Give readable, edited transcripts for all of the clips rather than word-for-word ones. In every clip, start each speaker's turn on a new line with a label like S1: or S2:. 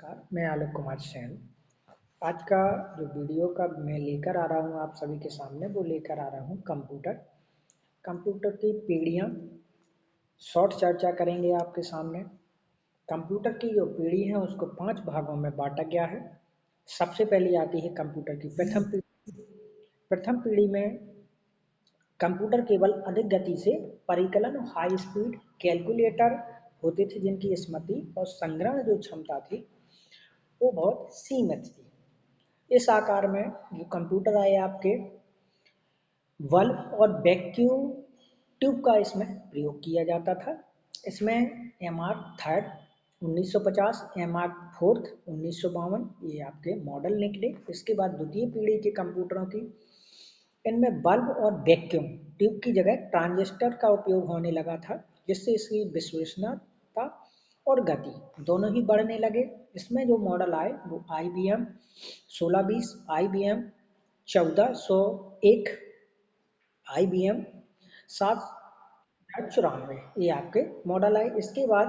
S1: नमस्कार, मैं आलोक कुमार सेन। आज का जो वीडियो का मैं लेकर आ रहा हूँ आप सभी के सामने वो लेकर आ रहा हूँ कंप्यूटर कंप्यूटर की पीढ़ियाँ शॉर्ट चर्चा करेंगे आपके सामने। कंप्यूटर की जो पीढ़ी है उसको 5 भागों में बांटा गया है। सबसे पहले आती है कंप्यूटर की प्रथम पीढ़ी। प्रथम पीढ़ी में कंप्यूटर केवल अधिक गति से परिकलन और हाई स्पीड कैलकुलेटर होते थे जिनकी स्मृति और संग्रहण जो क्षमता थी वो बहुत सीमित थी। इस आकार में जो कंप्यूटर आए आपके बल्ब और वैक्यूम ट्यूब का इसमें प्रयोग किया जाता था। इसमें M R third 1950, M R fourth 1952 ये आपके मॉडल निकले। इसके बाद द्वितीय पीढ़ी के कंप्यूटरों की इनमें बल्ब और वैक्यूम ट्यूब की जगह ट्रांजिस्टर का उपयोग होने लगा था, जिससे इसकी विश्वसनीयता और गति दोनों ही बढ़ने लगे। इसमें जो मॉडल आए वो IBM 1620, IBM 1401, IBM 794 ये आपके मॉडल आए। इसके बाद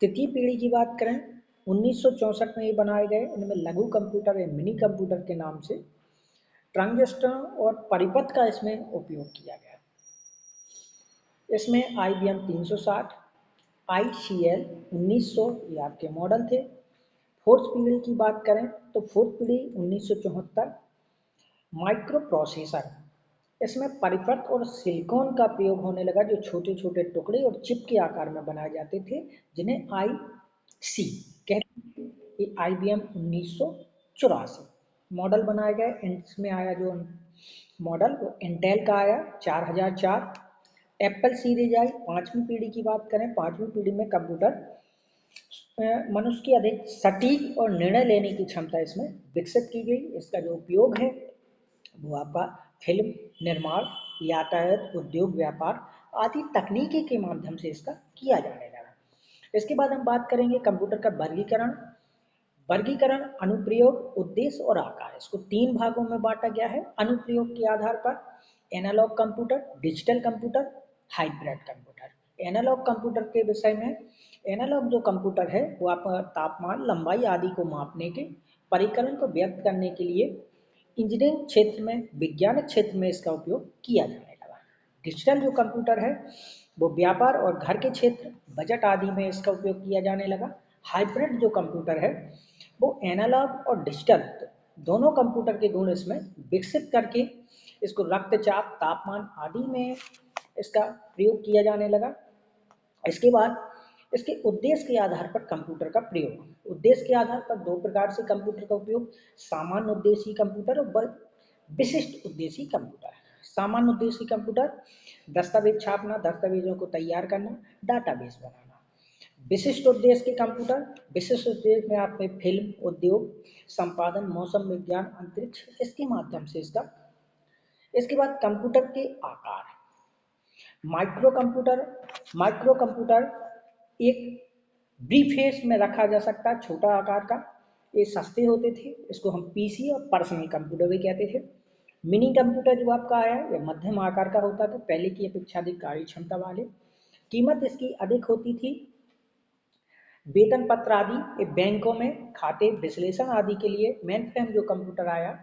S1: तृतीय पीढ़ी की बात करें 1964 में ये बनाए गए। इनमें लघु कंप्यूटर या मिनी कंप्यूटर के नाम से ट्रांजिस्टर और परिपथ का इसमें उपयोग किया गया। इसमें IBM 360, ICL 1900 ये आपके मॉडल थे। फोर्थ पीढ़ी की बात करें तो फोर्थ पीढ़ी 1974 माइक्रो प्रोसेसर। इसमें परिपथ और सिलिकॉन का प्रयोग होने लगा जो छोटे छोटे टुकड़े और चिप के आकार में बनाए जाते थे, जिन्हें IC कहते हैं। ये IBM 1984 मॉडल बनाए गए। इसमें आया जो मॉडल वो इंटेल का आया 4004। एप्पल सीरीज आई। पांचवी पीढ़ी की बात करें, पांचवी पीढ़ी में कंप्यूटर मनुष्य की अधिक सटीक और निर्णय लेने की क्षमता इसमें विकसित की गई। इसका जो उपयोग है वो आपका फिल्म निर्माण, यातायात, उद्योग, व्यापार आदि तकनीकी के माध्यम से इसका किया जाने लगा। इसके बाद हम बात करेंगे कंप्यूटर का वर्गीकरण। वर्गीकरण अनुप्रयोग, उद्देश्य और आकार, इसको 3 भागों में बांटा गया है। अनुप्रयोग के आधार पर analogue computer, digital computer, hybrid computer. Analogue computer के विषय में एनालॉग जो कंप्यूटर है वो आपका तापमान, लंबाई आदि को मापने के परिकलन को व्यक्त करने के लिए इंजीनियरिंग क्षेत्र में, वैज्ञानिक क्षेत्र में इसका उपयोग किया जाने लगा। डिजिटल जो कंप्यूटर है वो व्यापार और घर के क्षेत्र, बजट आदि में इसका उपयोग किया जाने लगा। हाइब्रिड जो कंप्यूटर है वो एनालॉग और डिजिटल दोनों कंप्यूटर के गुण इसमें विकसित करके इसको रक्तचाप, तापमान आदि में इसका प्रयोग किया जाने लगा। इसके बाद इसके उद्देश्य के आधार पर कंप्यूटर का प्रयोग। उद्देश्य के आधार पर 2 प्रकार से कंप्यूटर का उपयोग, सामान्य उद्देश्य कंप्यूटर और विशिष्ट उद्देश्य कंप्यूटर। सामान्य उद्देश्य कंप्यूटर दस्तावेज छापना, दस्तावेजों को तैयार करना, डाटाबेस बनाना। विशिष्ट उद्देश्य के कंप्यूटर, विशिष्ट उद्देश्य में आपने फिल्म, उद्योग, संपादन, मौसम विज्ञान, अंतरिक्ष, इसके माध्यम से इसका। इसके बाद कंप्यूटर के आकार। माइक्रो कंप्यूटर एक ब्रीफकेस में रखा जा सकता है, छोटा आकार का। ये सस्ते होते थे, इसको हम PC और पर्सनल कंप्यूटर भी कहते थे। मिनी कंप्यूटर जो आपका आया ये मध्यम आकार का होता था, पहले की अपेक्षा अधिक कार्य क्षमता वाले। कीमत इसकी अधिक होती थी। वेतन पत्र आदि बैंकों में खाते विश्लेषण आदि के लिए। मेन फ्रेम जो कंप्यूटर आया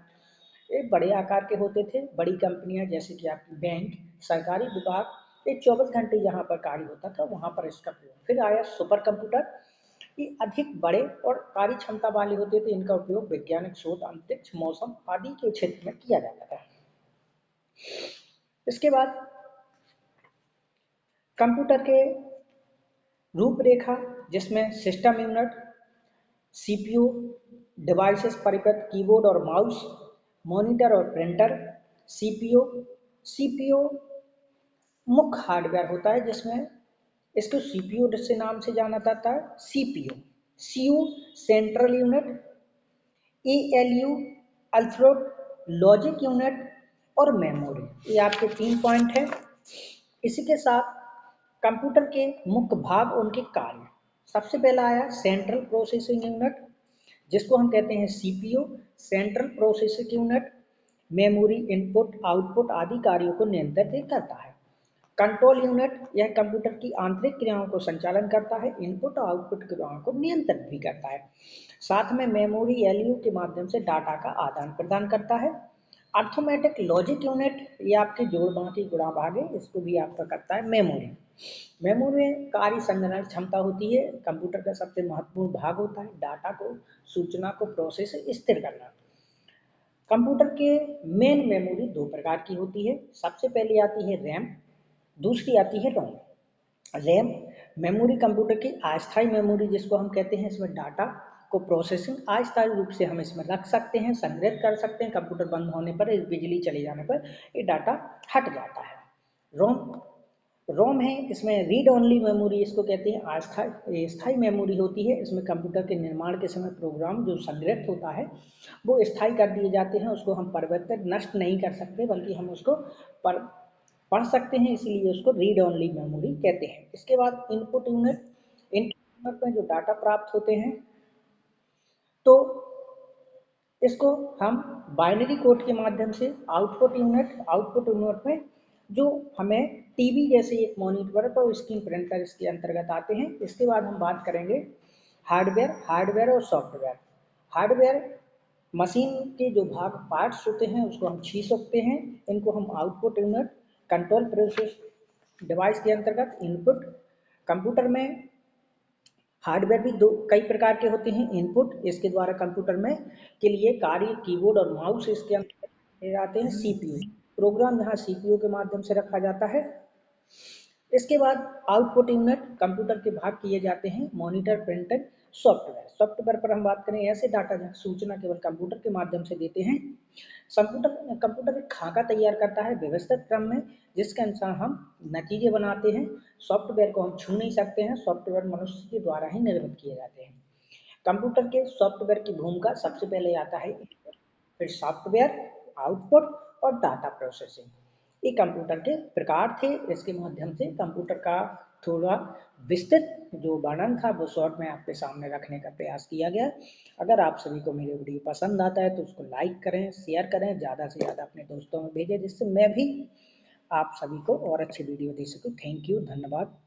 S1: ये बड़े आकार के होते थे। बड़ी कंपनियां जैसे कि आपकी बैंक, सरकारी विभाग, ये 24 घंटे जहाँ पर कार्य होता था वहाँ पर इसका प्रयोग। फिर आया सुपर कंप्यूटर। ये अधिक बड़े और कार्य क्षमता वाले होते थे। इनका उपयोग वैज्ञानिक शोध, अंतरिक्ष, मौसम आदि के क्षेत्र में किया जाता था। इसके बाद कंप्यूटर के रूपरेखा, जिसमें सिस्टम यूनिट, CPU, डिवाइसेस परिपथ, कीबोर्ड और माउस, मॉनिटर और प्रिंटर, CPU मुख्य हार्डवेयर होता है, जिसमें इसको CPU से नाम से जाना जाता है। CU central unit, ALU Alfred logic unit और मेमोरी। ये आपके 3 पॉइंट हैं। इसी के साथ कंप्यूटर के मुख्य भाग, उनके कार्य। सबसे पहला आया सेंट्रल प्रोसेसिंग यूनिट, जिसको हम कहते हैं CPU। Central processing unit memory, input, output आदि कार्यों को नियंत्रित करता है। कंट्रोल यूनिट यह कंप्यूटर की आंतरिक क्रियाओं को संचालन करता है, इनपुट और आउटपुट क्रियाओं को नियंत्रित भी करता है। साथ में मेमोरी एलयू के माध्यम से डाटा का आदान प्रदान करता है। अर्थमेटिक लॉजिक यूनिट ये आपके जोड़ बाकी गुणा भागे इसको भी आपका करता है मेमोरी। मेमोरी में कार्य संग्रहण क्षमता होती है, कंप्यूटर का सबसे महत्वपूर्ण भाग होता है डाटा को, सूचना को प्रोसेस स्थिर करना। कंप्यूटर के मेन मेमोरी दो प्रकार की होती है। सबसे पहले आती है रैम, दूसरी आती है रोम। रैम मेमोरी कंप्यूटर की अस्थायी मेमोरी जिसको हम कहते हैं, इसमें डाटा को प्रोसेसिंग अस्थायी रूप से हम इसमें रख सकते हैं, संग्रहित कर सकते हैं। कंप्यूटर बंद होने पर, बिजली चले जाने पर ये डाटा हट जाता है। रोम रोम है, इसमें रीड ओनली मेमोरी इसको कहते हैं, अस्थायी स्थायी मेमोरी होती है। इसमें कंप्यूटर के निर्माण के समय प्रोग्राम जो संग्रहित होता है वो स्थायी कर दिए जाते हैं, उसको हम परिवर्तित नष्ट नहीं कर सकते, बल्कि हम उसको पढ़ सकते हैं, इसीलिए उसको रीड ओनली मेमोरी कहते हैं। इसके बाद इनपुट यूनिट, इनपुट यूनिट में जो डाटा प्राप्त होते हैं तो इसको हम बाइनरी कोड के माध्यम से, आउटपुट यूनिट में जो हमें टीवी जैसे एक मॉनिटर पर स्क्रीन प्रिंटर इसके अंतर्गत आते हैं। इसके बाद हम बात करेंगे हार्डवेयर और सॉफ्टवेयर। हार्डवेयर मशीन के जो भाग पार्ट्स होते हैं उसको हम छीन सकते हैं, इनको हम output unit control process device के अंतर्गत। इनपुट कंप्यूटर में हार्डवेयर भी कई प्रकार के होते हैं। इनपुट इसके द्वारा कंप्यूटर में के लिए कार्य कीबोर्ड और माउस इसके अंदर आते हैं। सीपीयू प्रोग्राम यहाँ सीपीयू के माध्यम से रखा जाता है। इसके बाद आउटपुट यूनिट कंप्यूटर के भाग किए जाते हैं, मॉनिटर, प्रिंटर, सॉफ्टवेयर पर हम बात करें ऐसे डाटा जहाँ सूचना केवल कंप्यूटर के माध्यम से देते हैं। कंप्यूटर एक खाका तैयार करता है व्यवस्थित क्रम में, जिसके अनुसार हम नतीजे बनाते हैं। सॉफ्टवेयर को हम छू नहीं सकते हैं, सॉफ्टवेयर मनुष्य के द्वारा ही निर्मित किए जाते हैं। कंप्यूटर के सॉफ्टवेयर की भूमिका सबसे पहले आता है, फिर सॉफ्टवेयर, आउटपुट और डाटा प्रोसेसिंग। ये कंप्यूटर के प्रकार थे, इसके माध्यम से कंप्यूटर का थोड़ा विस्तृत जो वर्णन था वो शॉर्ट में आपके सामने रखने का प्रयास किया गया। अगर आप सभी को मेरी वीडियो पसंद आता है तो उसको लाइक करें, शेयर करें, ज़्यादा से ज़्यादा अपने दोस्तों में भेजें, जिससे मैं भी आप सभी को और अच्छी वीडियो दे सकूं। थैंक यू, धन्यवाद।